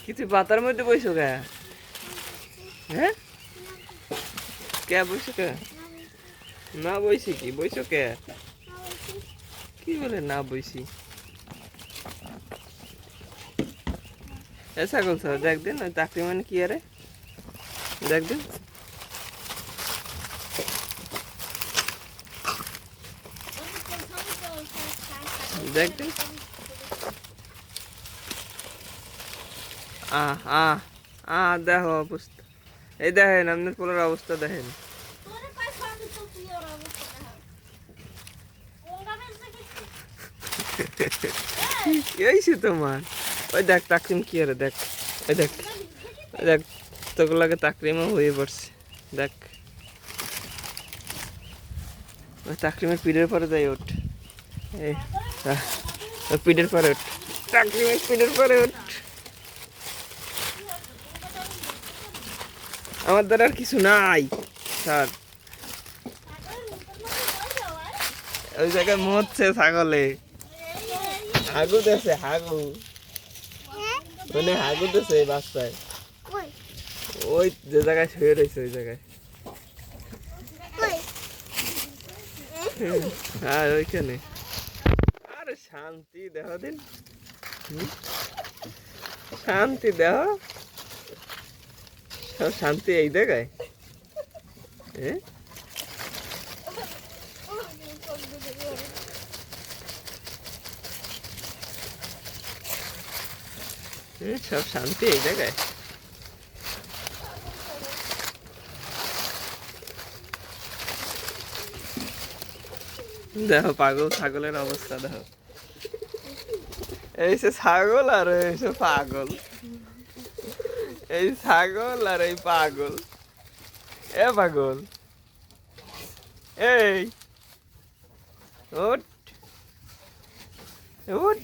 কিছু পাতার মধ্যে বইছো কে? হ্যাঁ কে বইছো কে? না বইছি কি বইছো কে? কি বলে না বইছি? এ ছাগল স্যার দেখ দিন ওই চাকরি মানে কি আরে দেখ দিন। দেখ দিন আহ আহ দেখো অবস্থা এই দেখেন আপনার পোলার অবস্থা দেখেন। এই সে তোমার ওই দেখ তাকরিম কি আরে দেখ ওই দেখ ওই দেখ তোগুলাকে তাকরিমও হয়ে পড়ছে দেখ ওই তাকরিমের পিঠের পরে যাই ওঠ এই ওই পিঠের পরে ওঠ তাকরিমের পিঠের পরে ওঠ। আমার দ্বারা আর কিছু নাই স্যার ওই জায়গায় মরছে ছাগলে হাগু দেছে হাগু মানে হাগু দেছে এই বাচ্চায় ওই যে জায়গায় শুয়ে রয়েছে ওই জায়গায় হ্যাঁ ওইখানে আরে শান্তি দেহ দিন শান্তি দেহ সব শান্তি এই জায়গায় সব শান্তি এই জায়গায় দেখো পাগল ছাগলের অবস্থা দেখো এই সে ছাগল আর এই সে পাগল এই ছাগল আর এই পাগল এ পাগল এই উঠ উঠ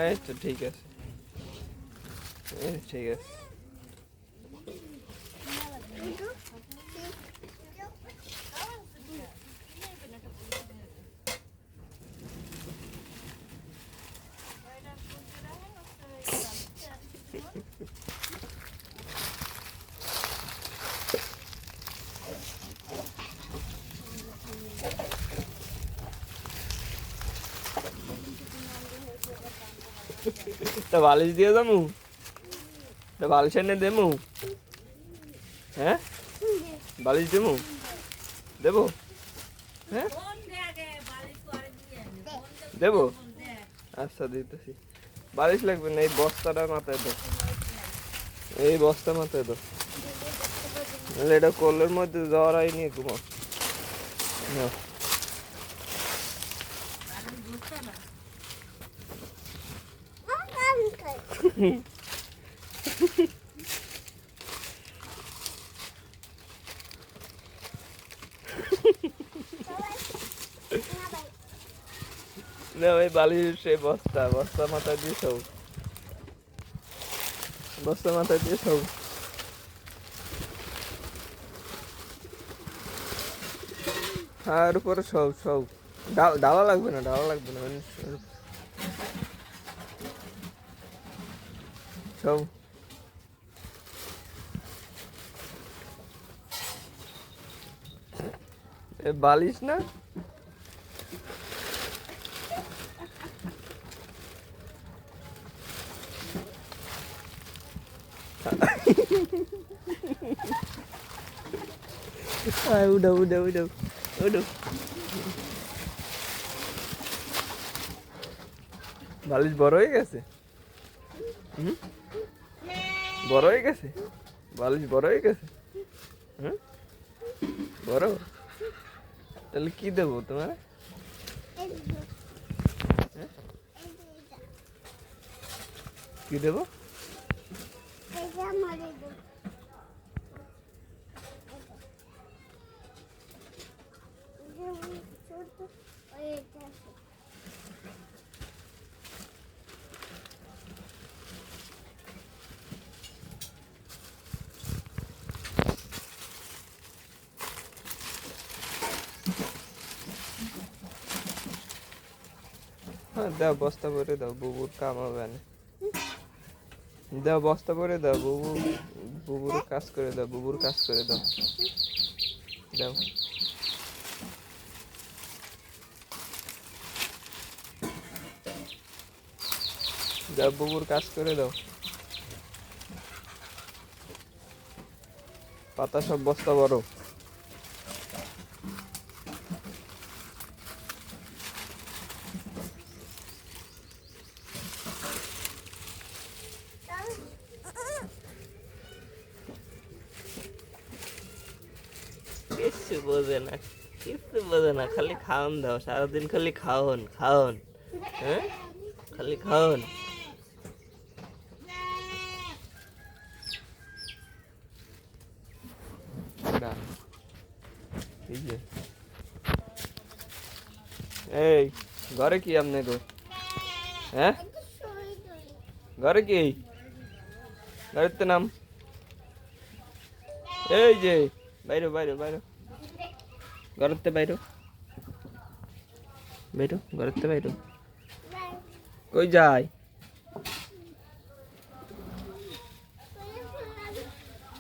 এই তো ঠিক আছে ঠিক আছে তা বালিশ দিয়ে যাবো তা বালিশ এনে দেবো হ্যাঁ বালিশ দেবো দেবো হ্যাঁ দেবো আচ্ছা দিতেছি বালিশ লাগবে না এই বস্তাটা মাথায় দাও এই বস্তা মাথায় দাও নাহলে এটা কোলের মধ্যে জ্বর আই নিয়ে ঘুমাও না ওই বালির সেই বস্তা বস্তা মাথায় দিয়ে সব বস্তা মাথায় দিয়ে সব আর উপরে সব সব ডালা লাগবে না সব বালিশ না উঠো উঠো উঠো উঠো বালিশ বড় হয়ে গেছে বড় হয়ে গেছে বালিশ বড় হয়ে গেছে বড় তাহলে কি দেবো তোমার কি দেবো হ্যাঁ দাও, বস্তা ভরে দাও, বুবুর কাম হবে না। দাও বস্তা ভরে দাও, বুবুর কাজ করে দাও, বুবুর কাজ করে দাও। দাও দাও, বুবুর কাজ করে দাও। পাতা সব বস্তা বড়। কিছু বোঝে না, কিছু বোঝে না, খালি খাওন দাও, সারাদিন খালি খাওন খাওন। হ্যাঁ খালি খাওন। এই ঘরে কি আপনি গো? হ্যাঁ ঘরে কি? ঘরেতে নাম। এই যে বাইরো বাইরো বাইরো, ঘরেতে বাইরো বাইরো, ঘরেতে বাইরো। কই যায়?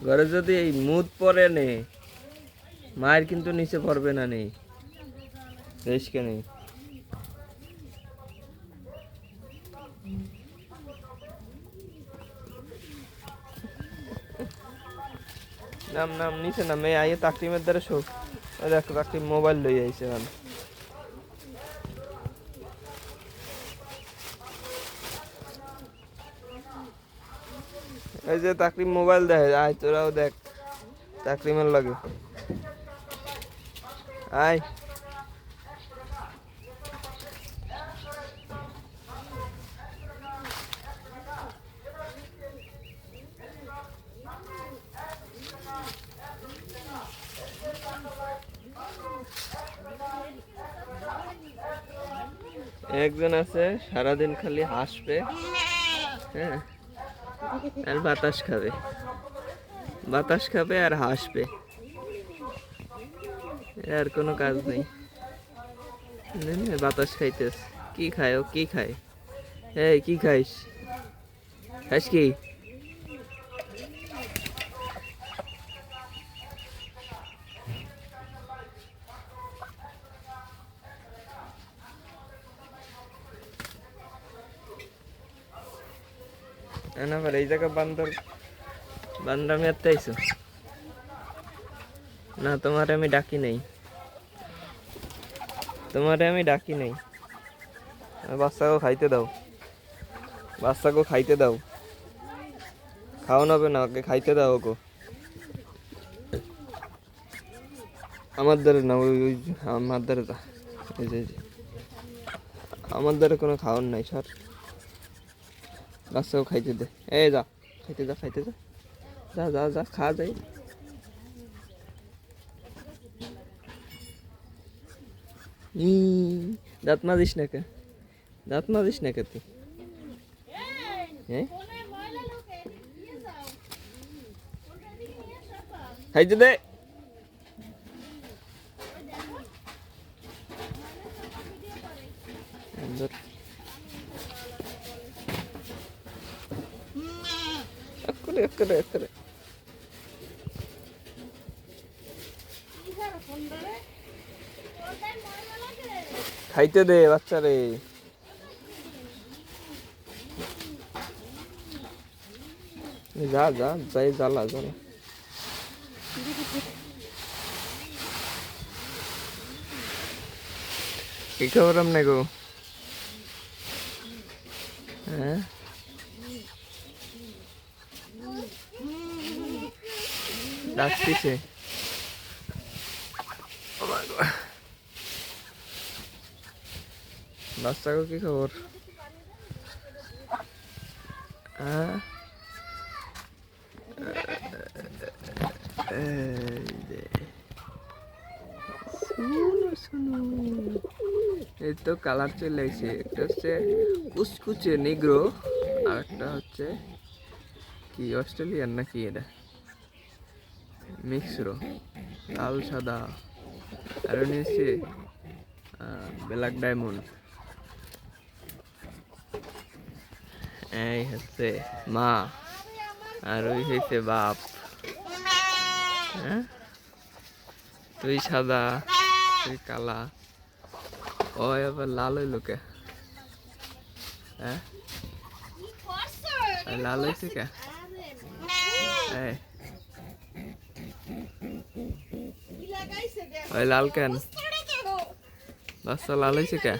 ঘরে যদি এই মুদ পরে নে, মায়ের কিন্তু নিচে পড়বে না। নেই রেশকে নেই। নাম নাম নিচে নাম। এই আইয়ে তাকরিমের দ্বারা শোক। দেখ তাকরিম মোবাইল লই আইছে। এই যে তাকরিম মোবাইল দেখে, আয় তোরাও দেখ তাকরিমের লাগে। আয় একজন আছে সারাদিন খালি হাসবে, হ্যাঁ, আর বাতাস খাবে, বাতাস খাবে আর হাসবে, আর কোনো কাজ নেই। বাতাস খাইতেস। কি খায় ও? কি খায়? এই কি খাইস? খাইস কি? না এই জায়গা বান্দর বান্দরামি আনতে আইছো না? তোমারে আমি ডাকি নাই, তোমারে আমি ডাকি নাই। বাচ্চাকে খাইতে দাও, বাচ্চাকে খাইতে দাও। খাওয়ানো হবে না, ওকে খাইতে দাও। ওকে আমার দ্বারে না, ওই আমার দ্বারে যা। এই যে আমার দ্বারে কোনো খাওয়ান নাই স্যার। বাচ্চাকে খাইতে দে। এই যা খাইতে যা, খাইতে যা, যা যা যা খা যাই। দাঁত মাজিস না কে? দাঁত মাজিস না কে তুই? হ্যাঁ খাইতে দে। খাইতে দে বাচ্চারে। যা যা যাই, জ্বালা জ্বালা। কি খবর আমনে গো? হ্যাঁ ডাকতেছে। বাচ্চা গো কি খবর? হ্যাঁ এই তো কালার চলে আসে। একটা হচ্ছে কুচকুচে নিগ্রো, আর একটা হচ্ছে কি অস্ট্রেলিয়ান নাকি, এটা মিক্সরো, লাল সাদা, আর নিচে ব্ল্যাক ডায়মন্ড। এই হচ্ছে মা আর ওই হয়েছে বাপ। হ্যাঁ, তুই সাদা, তুই কালা, ওই আবার লাল হইল কে? হ্যাঁ, লাল হয়েছে কে? এই, ওই লাল কেন? বাচ্চা লাল হয়েছে কে?